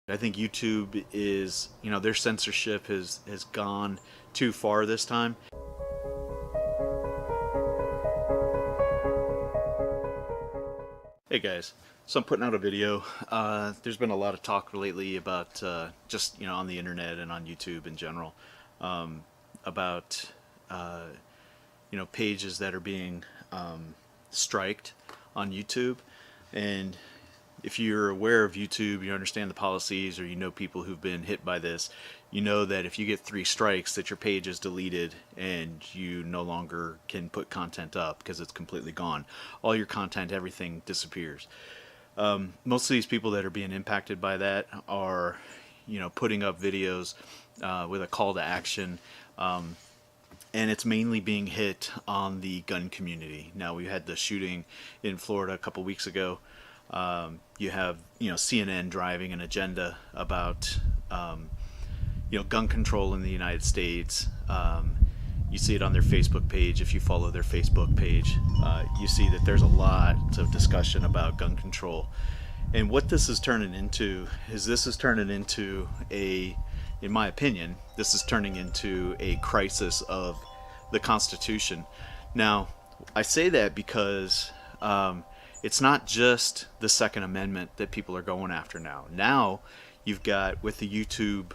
I think YouTube is, their censorship has gone too far this time. Hey guys, so I'm putting out a video. There's been a lot of talk lately about just on the internet and on YouTube in general, about pages that are being striked on YouTube. And if you're aware of YouTube, you understand the policies, or you know people who've been hit by this, you know that if you get 3 strikes, that your page is deleted and you no longer can put content up because it's completely gone. All your content, everything disappears. Most of these people that are being impacted by that are, putting up videos with a call to action. And it's mainly being hit on the gun community. Now, we had the shooting in Florida a couple weeks ago. You have CNN driving an agenda about gun control in the United States. You see it on their Facebook page. If you follow their Facebook page, you see that there's a lot of discussion about gun control. And what this is turning into in my opinion, this is turning into a crisis of the Constitution. Now, I say that because it's not just the Second Amendment that people are going after now. Now, you've got, with the YouTube,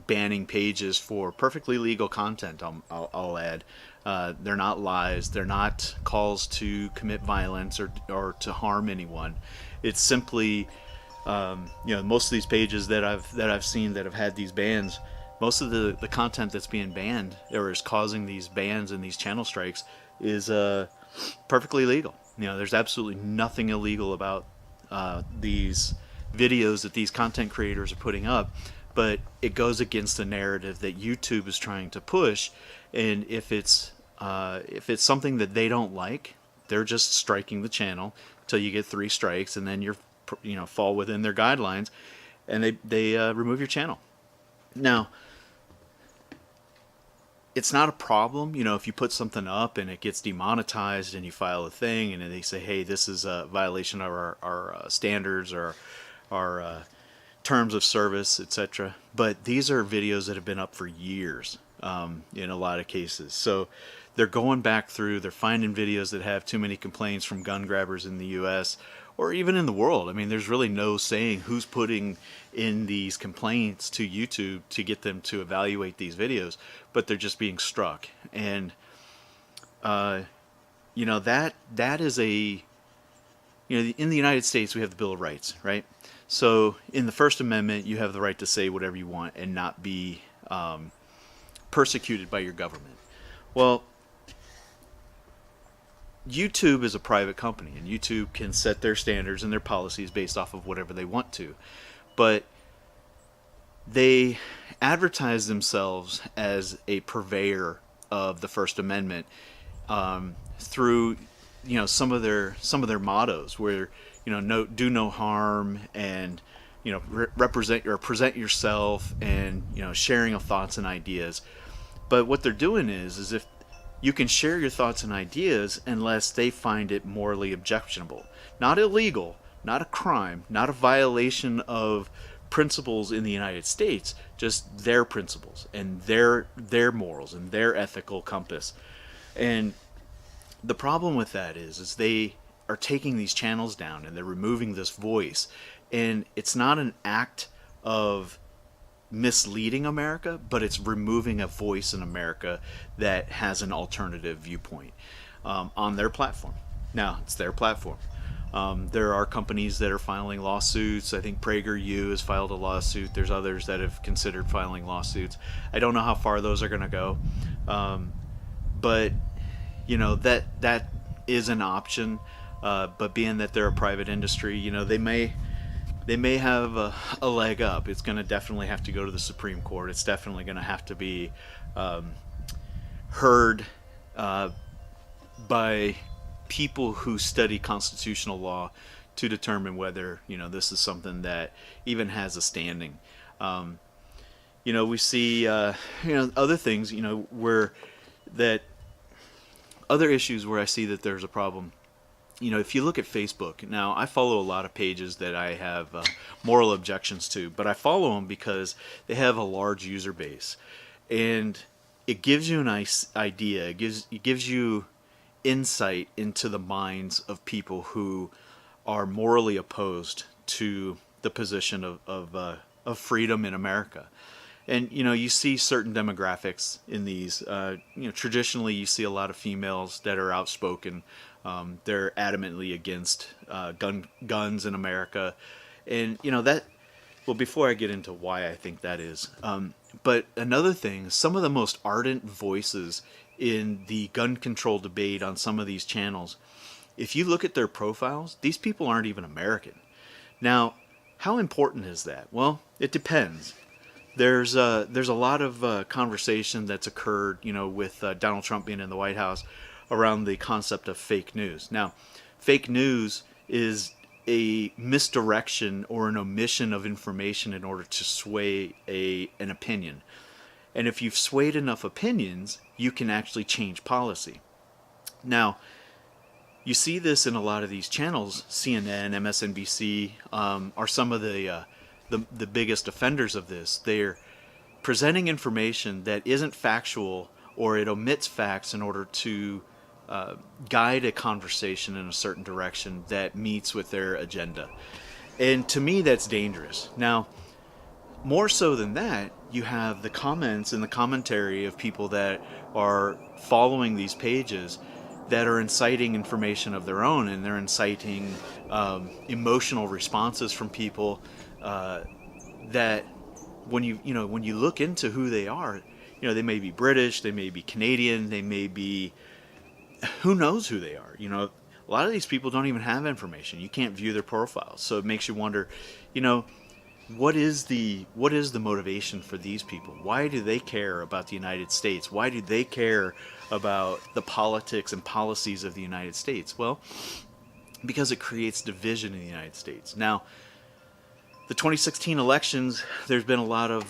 banning pages for perfectly legal content. I'll add, they're not lies. They're not calls to commit violence or to harm anyone. It's simply, most of these pages that I've seen that have had these bans. Most of the content that's being banned or is causing these bans and these channel strikes is perfectly legal. There's absolutely nothing illegal about these videos that these content creators are putting up, but it goes against the narrative that YouTube is trying to push. And if it's something that they don't like, they're just striking the channel until you get 3 strikes, and then you're fall within their guidelines, and they remove your channel. Now, it's not a problem, if you put something up and it gets demonetized and you file a thing and they say, hey, this is a violation of our standards or our terms of service, etc. But these are videos that have been up for years in a lot of cases. So they're going back through, they're finding videos that have too many complaints from gun grabbers in the U.S. or even in the world. I mean, there's really no saying who's putting in these complaints to YouTube to get them to evaluate these videos, but they're just being struck. And that is a, in the United States we have the Bill of Rights, right? So in the First Amendment, you have the right to say whatever you want and not be persecuted by your government. Well, YouTube is a private company, and YouTube can set their standards and their policies based off of whatever they want to. But they advertise themselves as a purveyor of the First Amendment through some of their mottos, where do no harm, and represent or present yourself, and sharing of thoughts and ideas. But what they're doing is if you can share your thoughts and ideas unless they find it morally objectionable. Not illegal, not a crime, not a violation of principles in the United States, just their principles and their morals and their ethical compass. And the problem with that is they are taking these channels down and they're removing this voice. And it's not an act of misleading America, but it's removing a voice in America that has an alternative viewpoint on their platform. Now, it's their platform. There are companies that are filing lawsuits. I think PragerU has filed a lawsuit. There's others that have considered filing lawsuits. I don't know how far those are going to go, but that is an option. But being that they're a private industry, they may have a leg up. It's going to definitely have to go to the Supreme Court. It's definitely going to have to be heard by people who study constitutional law to determine whether this is something that even has a standing. We see other things where that other issues where I see that there's a problem if you look at Facebook, now I follow a lot of pages that I have moral objections to, but I follow them because they have a large user base, and it gives you a nice idea. It gives you insight into the minds of people who are morally opposed to the position of freedom in America. And you see certain demographics in these. Traditionally, you see a lot of females that are outspoken. They're adamantly against guns in America, and that. Well, before I get into why I think that is, but another thing, some of the most ardent voices in the gun control debate on some of these channels, if you look at their profiles, these people aren't even American. Now, how important is that? Well, it depends. There's a lot of conversation that's occurred, with Donald Trump being in the White House around the concept of fake news. Now, fake news is a misdirection or an omission of information in order to sway an opinion. And if you've swayed enough opinions, you can actually change policy. Now, you see this in a lot of these channels. CNN, MSNBC are some of the biggest offenders of this. They're presenting information that isn't factual, or it omits facts in order to guide a conversation in a certain direction that meets with their agenda. And to me, that's dangerous. Now, more so than that, you have the comments and the commentary of people that are following these pages that are inciting information of their own, and they're inciting emotional responses from people that when you look into who they are, they may be British, they may be Canadian, they may be, who knows who they are. A lot of these people don't even have information. You can't view their profiles, so it makes you wonder, what is the motivation for these people? Why do they care about the United States? Why do they care about the politics and policies of the United States? Well, because it creates division in the United States. Now, the 2016 elections, there's been a lot of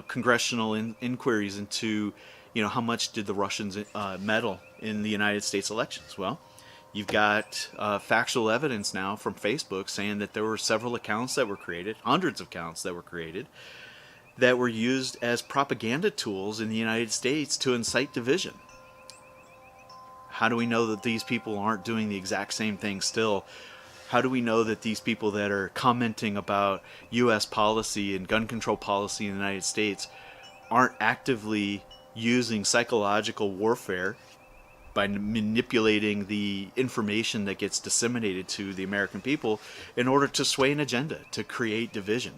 congressional inquiries into how much did the Russians meddle in the United States elections. Well, you've got factual evidence now from Facebook saying that there were several accounts that were created, hundreds of accounts that were created, that were used as propaganda tools in the United States to incite division. How do we know that these people aren't doing the exact same thing still? How do we know that these people that are commenting about U.S. policy and gun control policy in the United States aren't actively using psychological warfare by manipulating the information that gets disseminated to the American people in order to sway an agenda, to create division?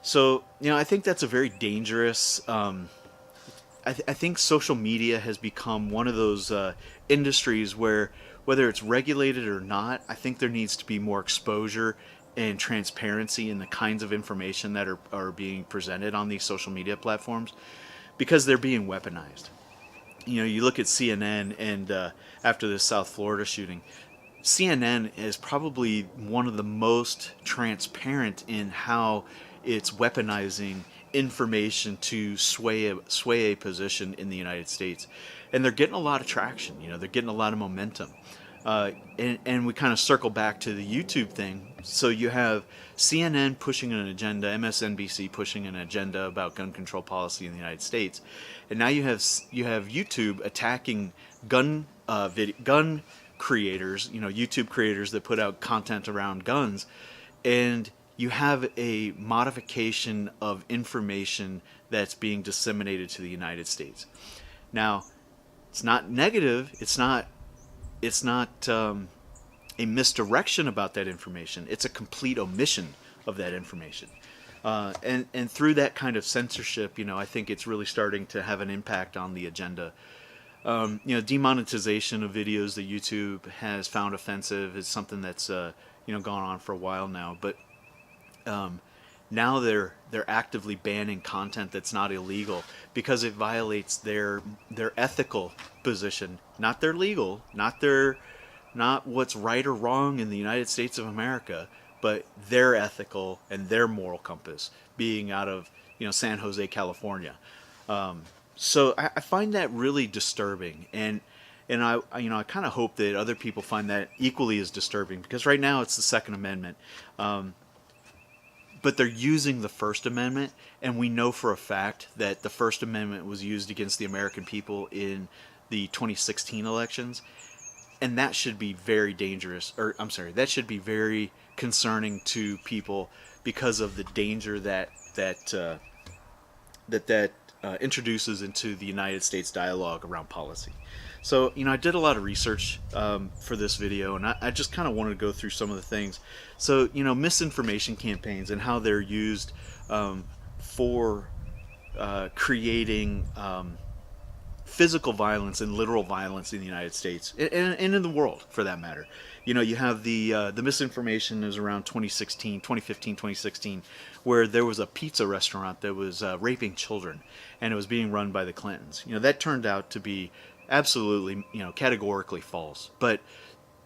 So, I think that's a very dangerous. I think social media has become one of those industries where, whether it's regulated or not, I think there needs to be more exposure and transparency in the kinds of information that are being presented on these social media platforms, because they're being weaponized. You look at CNN, and after the South Florida shooting, CNN is probably one of the most transparent in how it's weaponizing information to sway a position in the United States. And they're getting a lot of traction. They're getting a lot of momentum. And we kind of circle back to the YouTube thing. So you have CNN pushing an agenda, MSNBC pushing an agenda about gun control policy in the United States, and now you have YouTube attacking gun creators, YouTube creators that put out content around guns, and you have a modification of information that's being disseminated to the United States. Now, it's not negative. It's not a misdirection about that information. It's a complete omission of that information. And through that kind of censorship, I think it's really starting to have an impact on the agenda. Demonetization of videos that YouTube has found offensive is something that's gone on for a while now. But now they're actively banning content that's not illegal because it violates their ethical position, not their legal, not what's right or wrong in the United States of America, but their ethical and their moral compass, being out of San Jose, California. So I find that really disturbing, and And I kind of hope that other people find that equally as disturbing, because right now it's the Second Amendment. But they're using the First Amendment, and we know for a fact that the First Amendment was used against the American people in the 2016 elections, and that should be very dangerous, or I'm sorry, that should be very concerning to people, because of the danger that introduces into the United States dialogue around policy. So, I did a lot of research for this video, and I just kind of wanted to go through some of the things. So, misinformation campaigns and how they're used for creating physical violence and literal violence in the United States, and in the world, for that matter. You have the misinformation is around 2016, 2015, 2016, where there was a pizza restaurant that was raping children, and it was being run by the Clintons. That turned out to be absolutely, categorically false. But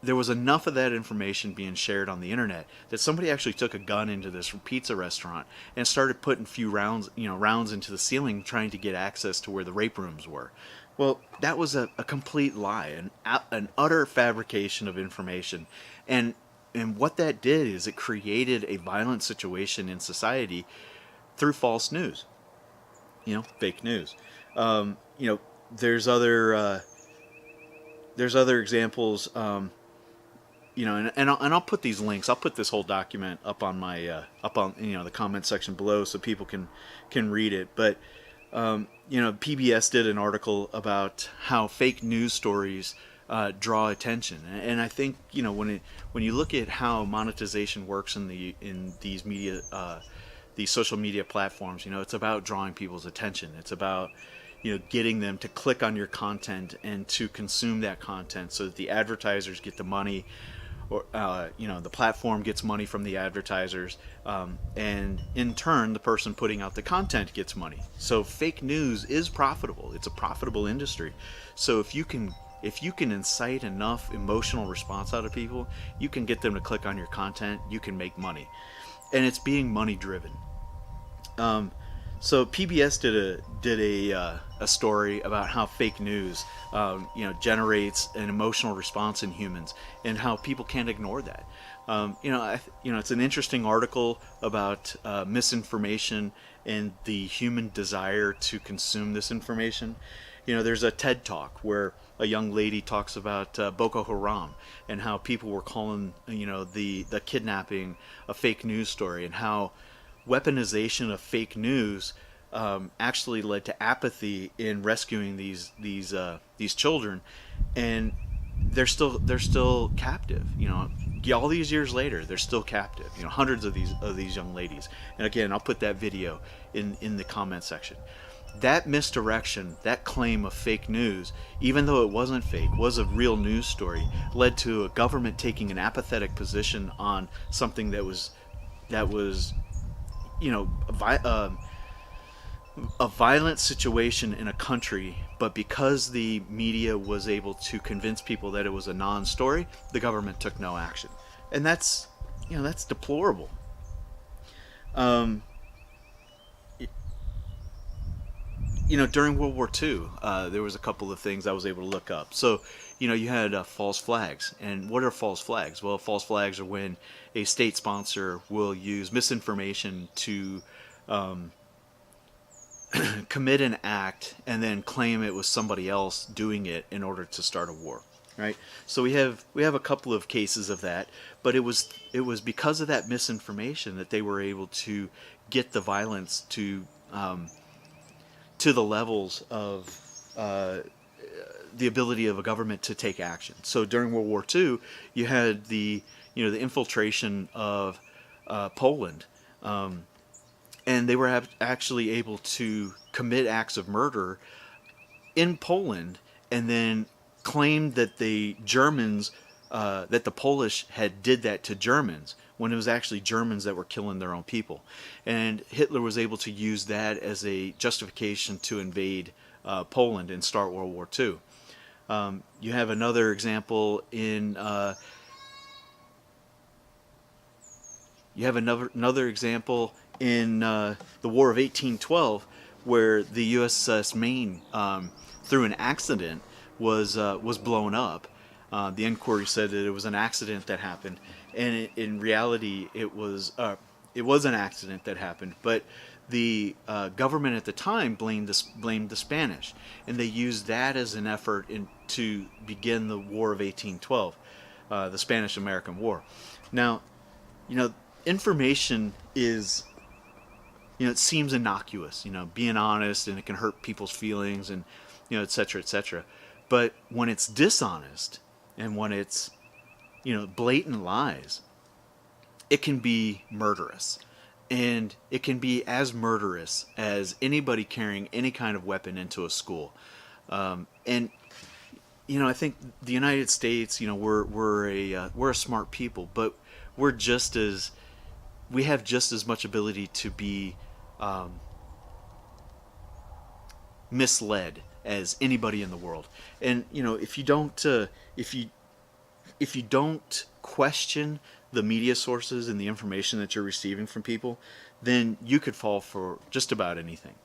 there was enough of that information being shared on the internet that somebody actually took a gun into this pizza restaurant and started putting a few rounds into the ceiling, trying to get access to where the rape rooms were. Well, that was a complete lie, an utter fabrication of information. And what that did is it created a violent situation in society through false news, fake news. There's other examples. And I'll put these links. I'll put this whole document up on my the comment section below, so people can read it. But PBS did an article about how fake news stories draw attention, and I think when you look at how monetization works in these media, these social media platforms, it's about drawing people's attention. It's about getting them to click on your content and to consume that content, so that the advertisers get the money, or the platform gets money from the advertisers, and in turn the person putting out the content gets money. So fake news is profitable. It's a profitable industry. So if you can incite enough emotional response out of people, you can get them to click on your content, you can make money. And it's being money driven. So PBS did a story about how fake news generates an emotional response in humans, and how people can't ignore that. It's an interesting article about misinformation and the human desire to consume this information. There's a TED Talk where a young lady talks about Boko Haram, and how people were calling the kidnapping a fake news story, and how weaponization of fake news actually led to apathy in rescuing these children, and they're still captive. All these years later, they're still captive. Hundreds of these young ladies. And again, I'll put that video in the comment section. That misdirection, that claim of fake news, even though it wasn't fake, was a real news story, led to a government taking an apathetic position on something that was a violent situation in a country. But because the media was able to convince people that it was a non-story, the government took no action, and that's deplorable. During World War II, there was a couple of things I was able to look up. So, you had false flags. And what are false flags? Well, false flags are when a state sponsor will use misinformation to commit an act and then claim it was somebody else doing it in order to start a war. Right? So we have a couple of cases of that, but it was because of that misinformation that they were able to get the violence to the levels of the ability of a government to take action. So during World War II, you had the infiltration of Poland, and they were actually able to commit acts of murder in Poland, and then claimed that the Germans, that the Polish did that to Germans, when it was actually Germans that were killing their own people. And Hitler was able to use that as a justification to invade Poland and start World War II. You have another example in the War of 1812, where the USS Maine, through an accident, was blown up. The inquiry said that it was an accident that happened, and in reality, it was an accident that happened. But the government at the time blamed the Spanish, and they used that as an effort to begin the War of 1812, the Spanish-American War. Now, you know, information is, it seems innocuous, being honest, and it can hurt people's feelings, and et cetera, et cetera. But when it's dishonest, and when it's, blatant lies, it can be murderous. And it can be as murderous as anybody carrying any kind of weapon into a school. And I think the United States, we're a smart people, but we're just as we have just as much ability to be misled as anybody in the world. And if you don't if you don't question the media sources and the information that you're receiving from people, then you could fall for just about anything.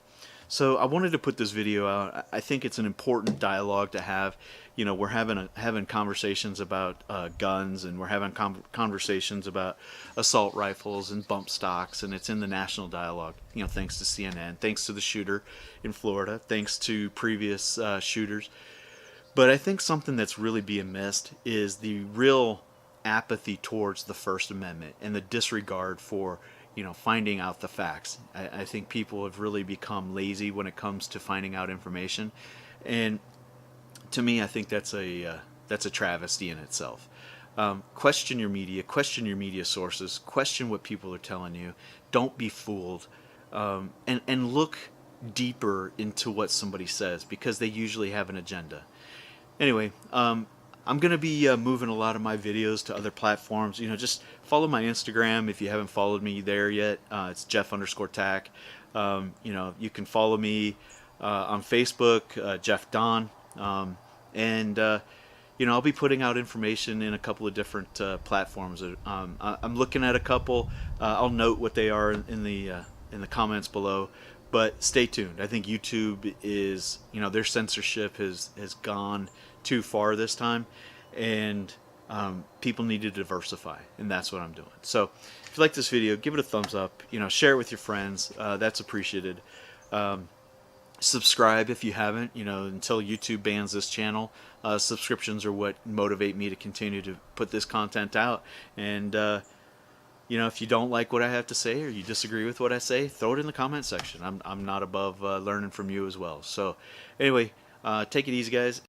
So I wanted to put this video out. I think it's an important dialogue to have. We're having conversations about guns, and we're having conversations about assault rifles and bump stocks, and it's in the national dialogue. Thanks to CNN, thanks to the shooter in Florida, thanks to previous shooters. But I think something that's really being missed is the real apathy towards the First Amendment and the disregard for finding out the facts. I think people have really become lazy when it comes to finding out information, and to me, I think that's a travesty in itself. Question your media sources, question what people are telling you. Don't be fooled, and look deeper into what somebody says, because they usually have an agenda. Anyway, I'm going to be moving a lot of my videos to other platforms. Just follow my Instagram if you haven't followed me there yet. It's Jeff_Tack. You can follow me on Facebook, Jeff Don. And I'll be putting out information in a couple of different platforms. I'm looking at a couple. I'll note what they are in the comments below. But stay tuned. I think YouTube is, their censorship has gone too far this time, and people need to diversify, and that's what I'm doing. So if you like this video, give it a thumbs up. Share it with your friends. That's appreciated. Subscribe if you haven't. Until YouTube bans this channel, subscriptions are what motivate me to continue to put this content out. And if you don't like what I have to say, or you disagree with what I say, throw it in the comment section. I'm not above learning from you as well. So anyway, take it easy, guys.